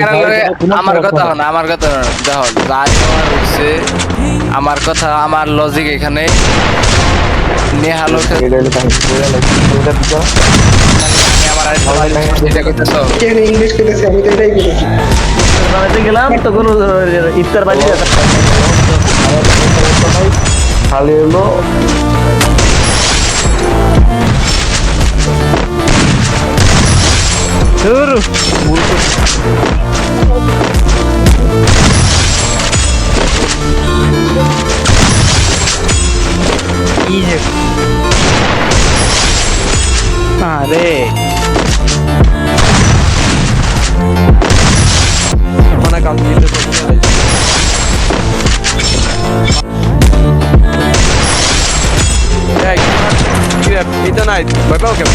আমার কথা হন, আমার কথা দেখো রাজ হচ্ছে আমার কথা, আমার লজিক এখানে নেহালো ইংলিশ কইতেছি আমি তো এটাই বলেছি বানাতে গেলাম তখন ইফতার বানিয়ে খালি হলো শুরু আরে মানে কাল দিতে এটা নাই ভয় পাও কেন